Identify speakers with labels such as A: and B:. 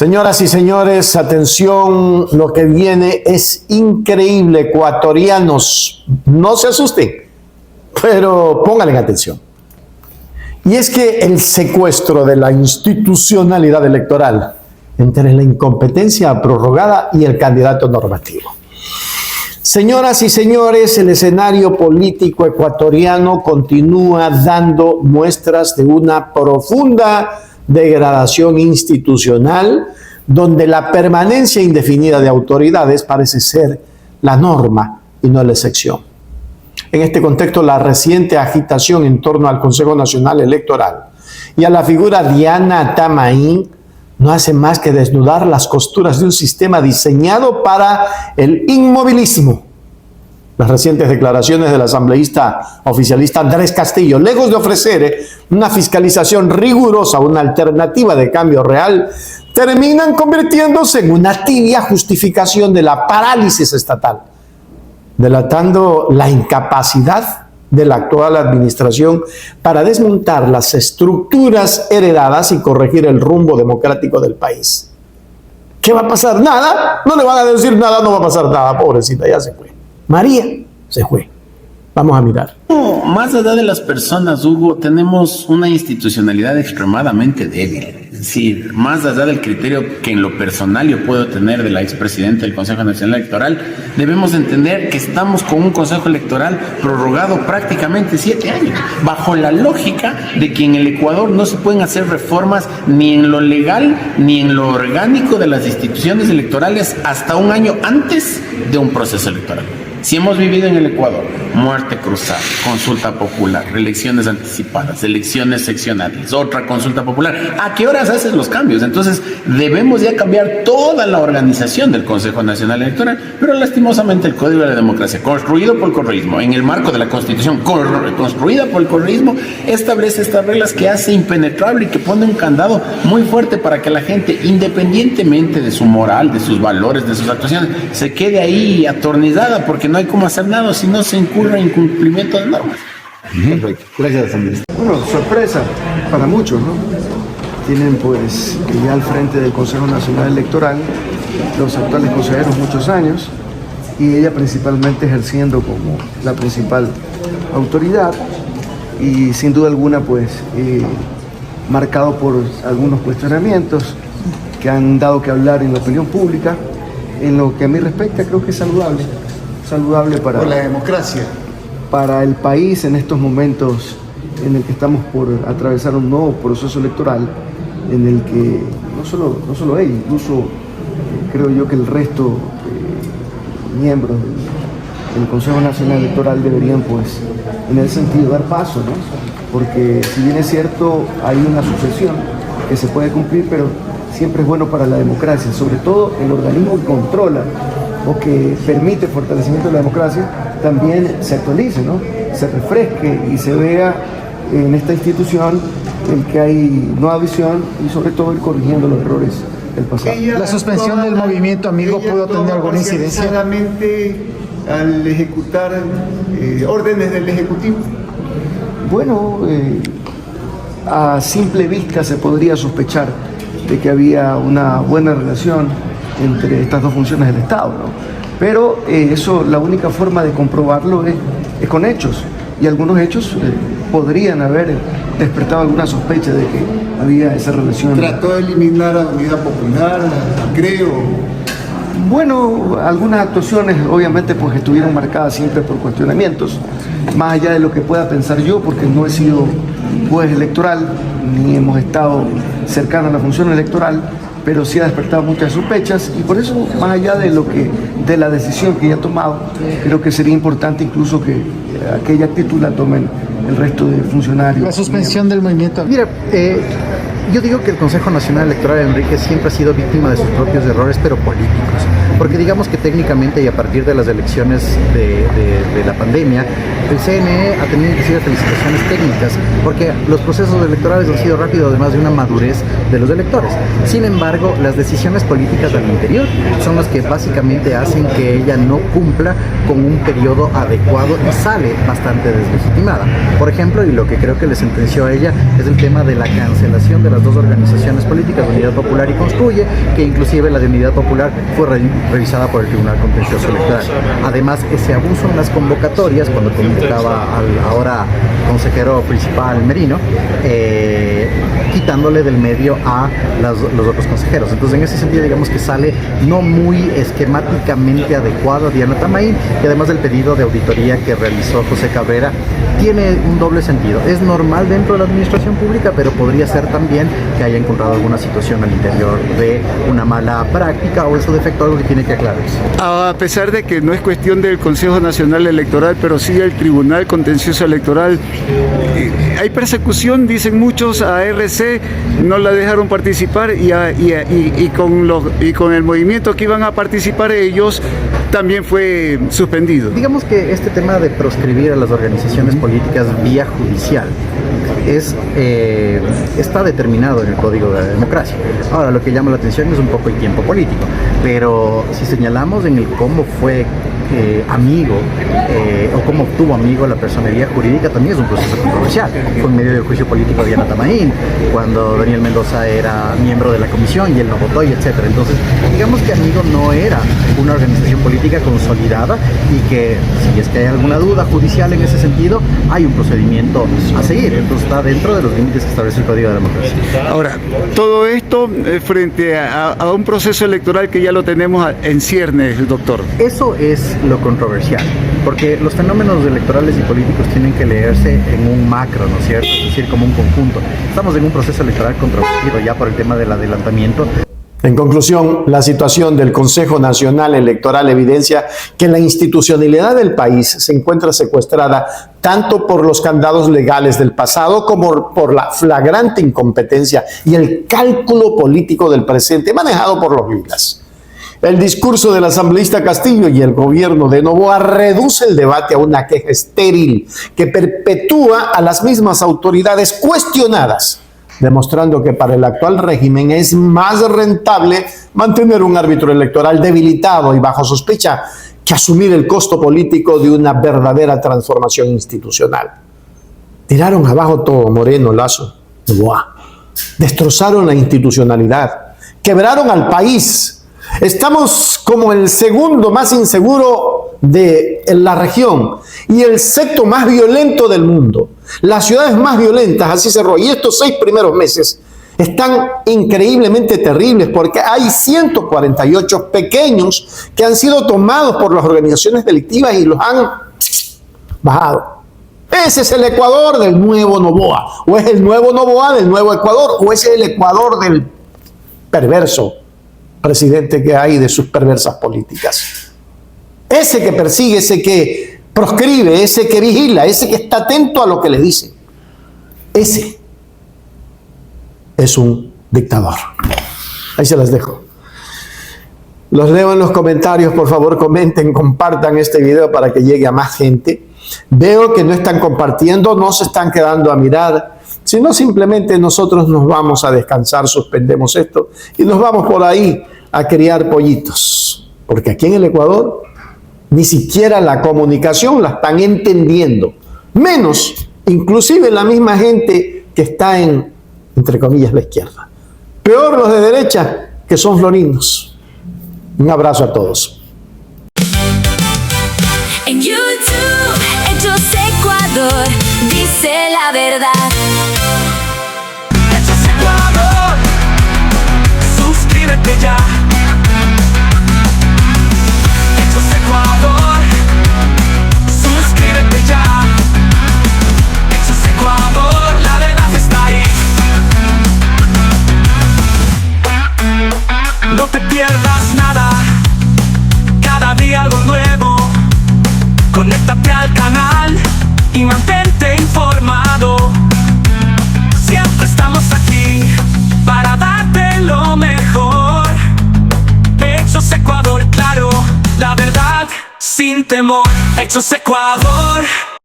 A: Señoras y señores, atención, lo que viene es increíble, ecuatorianos, no se asusten, pero pónganle atención. Y es que el secuestro de la institucionalidad electoral entre la incompetencia prorrogada y el candidato normativo. Señoras y señores, el escenario político ecuatoriano continúa dando muestras de una profunda degradación institucional, donde la permanencia indefinida de autoridades parece ser la norma y no la excepción. En este contexto, la reciente agitación en torno al Consejo Nacional Electoral y a la figura Diana Tamaín no hace más que desnudar las costuras de un sistema diseñado para el inmovilismo. Las recientes declaraciones del asambleísta oficialista Andrés Castillo, lejos de ofrecer una fiscalización rigurosa, una alternativa de cambio real, terminan convirtiéndose en una tibia justificación de la parálisis estatal, delatando la incapacidad de la actual administración para desmontar las estructuras heredadas y corregir el rumbo democrático del país. ¿Qué va a pasar? Nada, no le van a decir nada, no va a pasar nada, pobrecita, ya se fue. María se fue. Vamos a mirar.
B: Más allá de las personas, Hugo, tenemos una institucionalidad extremadamente débil. Es decir, más allá del criterio que en lo personal yo puedo tener de la expresidenta del Consejo Nacional Electoral, debemos entender que estamos con un Consejo Electoral prorrogado prácticamente 7 años, bajo la lógica de que en el Ecuador no se pueden hacer reformas ni en lo legal ni en lo orgánico de las instituciones electorales hasta un año antes de un proceso electoral. Si hemos vivido en el Ecuador muerte cruzada, consulta popular, elecciones anticipadas, elecciones seccionales, otra consulta popular, ¿a qué horas haces los cambios? Entonces debemos ya cambiar toda la organización del Consejo Nacional Electoral, pero lastimosamente el Código de la Democracia, construido por el correísmo, en el marco de la Constitución construida por el correísmo, establece estas reglas que hace impenetrable y que pone un candado muy fuerte para que la gente, independientemente de su moral, de sus valores, de sus actuaciones, se quede ahí atornillada, porque no hay cómo hacer nada si no se incurre en cumplimiento de normas.
C: Perfecto. Gracias, Andrés. Bueno, sorpresa para muchos, ¿no? Tienen pues ya al frente del Consejo Nacional Electoral los actuales consejeros muchos años y ella principalmente ejerciendo como la principal autoridad y sin duda alguna pues marcado por algunos cuestionamientos que han dado que hablar en la opinión pública. En lo que a mí respecta, creo que es saludable para
D: por la democracia,
C: para el país en estos momentos en el que estamos por atravesar un nuevo proceso electoral, en el que no solo ella, incluso creo yo que el resto de miembros del Consejo Nacional Electoral deberían pues en ese sentido dar paso, ¿no? Porque si bien es cierto hay una sucesión que se puede cumplir, pero siempre es bueno para la democracia, sobre todo el organismo que controla o que permite el fortalecimiento de la democracia, también se actualice, ¿no? Se refresque y se vea en esta institución el que hay nueva visión y sobre todo ir corrigiendo los errores del pasado.
D: La suspensión del movimiento Amigo pudo tener alguna incidencia al ejecutar órdenes del Ejecutivo.
C: Bueno, a simple vista se podría sospechar de que había una buena relación entre estas dos funciones del Estado, ¿no? Pero eso, la única forma de comprobarlo es con hechos, y algunos hechos podrían haber despertado alguna sospecha de que había esa relación.
D: ¿Trató de eliminar a la Unidad Popular, creo?
C: Bueno, algunas actuaciones obviamente pues estuvieron marcadas siempre por cuestionamientos, más allá de lo que pueda pensar yo, porque no he sido juez electoral, ni hemos estado cercanos a la función electoral, pero sí ha despertado muchas sospechas y por eso, más allá de la decisión que ya ha tomado, creo que sería importante incluso que aquella actitud la tomen el resto de funcionarios.
D: La suspensión del movimiento. Mira, yo digo que el Consejo Nacional Electoral, Enrique, siempre ha sido víctima de sus propios errores, pero políticos.
E: porque digamos que técnicamente y a partir de las elecciones de la pandemia, el CNE ha tenido inclusive felicitaciones técnicas, porque los procesos electorales han sido rápidos, además de una madurez de los electores. Sin embargo, las decisiones políticas al interior son las que básicamente hacen que ella no cumpla con un periodo adecuado y sale bastante deslegitimada. Por ejemplo, y lo que creo que le sentenció a ella es el tema de la cancelación de las dos organizaciones políticas, Unidad Popular y Construye, que inclusive la de Unidad Popular fue revisada por el Tribunal Contencioso Electoral. Además, ese abuso en las convocatorias, cuando convocaba al ahora consejero principal Merino, quitándole del medio a los otros consejeros. Entonces, en ese sentido, digamos que sale no muy esquemáticamente adecuado a Diana Tamaín, y además el pedido de auditoría que realizó José Cabrera tiene un doble sentido. Es normal dentro de la administración pública, pero podría ser también que haya encontrado alguna situación al interior de una mala práctica o en su defecto algo que tiene que aclararse.
F: A pesar de que no es cuestión del Consejo Nacional Electoral, pero sí del Tribunal Contencioso Electoral, hay persecución, dicen muchos, a RC no la dejaron participar y con el movimiento que iban a participar ellos también fue suspendido.
E: Digamos que este tema de proscribir a las organizaciones políticas vía judicial está determinado en el Código de la Democracia. Ahora, lo que llama la atención es un poco el tiempo político, pero si señalamos en el cómo fue amigo o cómo obtuvo amigo la personería jurídica, también es un proceso controversial. Fue en medio del juicio político de Diana Tamaín, cuando Daniel Mendoza era miembro de la comisión y él no votó, y etcétera. Entonces, digamos que amigo no era una organización política consolidada y que, si es que hay alguna duda judicial en ese sentido, hay un procedimiento a seguir. Entonces, está dentro de los límites que establece el Código de la Democracia.
F: Ahora, todo esto frente a un proceso electoral que ya lo tenemos en ciernes, doctor.
E: Eso es lo controversial, porque los fenómenos electorales y políticos tienen que leerse en un macro, ¿no es cierto? Es decir, como un conjunto. Estamos en un proceso electoral controvertido ya por el tema del adelantamiento.
A: En conclusión, la situación del Consejo Nacional Electoral evidencia que la institucionalidad del país se encuentra secuestrada tanto por los candados legales del pasado como por la flagrante incompetencia y el cálculo político del presente manejado por los ligas. El discurso del asambleísta Castillo y el gobierno de Noboa reduce el debate a una queja estéril que perpetúa a las mismas autoridades cuestionadas, demostrando que para el actual régimen es más rentable mantener un árbitro electoral debilitado y bajo sospecha que asumir el costo político de una verdadera transformación institucional. Tiraron abajo todo, Moreno, Lasso, Noboa. Destrozaron la institucionalidad, quebraron al país. Estamos como el segundo más inseguro de la región y el sexto más violento del mundo. Las ciudades más violentas, así cerró. Y estos 6 primeros meses están increíblemente terribles porque hay 148 pequeños que han sido tomados por las organizaciones delictivas y los han bajado. Ese es el Ecuador del nuevo Noboa. O es el nuevo Noboa del nuevo Ecuador. O es el Ecuador del perverso presidente que hay de sus perversas políticas. Ese que persigue, ese que proscribe, ese que vigila, ese que está atento a lo que le dicen. Ese es un dictador. Ahí se las dejo. Los leo en los comentarios, por favor, comenten, compartan este video para que llegue a más gente. Veo que no están compartiendo, no se están quedando a mirar, sino simplemente nosotros nos vamos a descansar, suspendemos esto y nos vamos por ahí a criar pollitos. Porque aquí en el Ecuador ni siquiera la comunicación la están entendiendo. Menos, inclusive la misma gente que está en, entre comillas, la izquierda. Peor los de derecha, que son florinos. Un abrazo a todos.
G: En YouTube, Hechos Ecuador, dice la verdad.
H: Hechos Ecuador, suscríbete ya. Hechos Ecuador, suscríbete ya. Hechos Ecuador, la verdad está ahí. No te pierdas nada, cada día algo nuevo. Conéctate al canal y mantente informado. sin temor. Hechos Ecuador.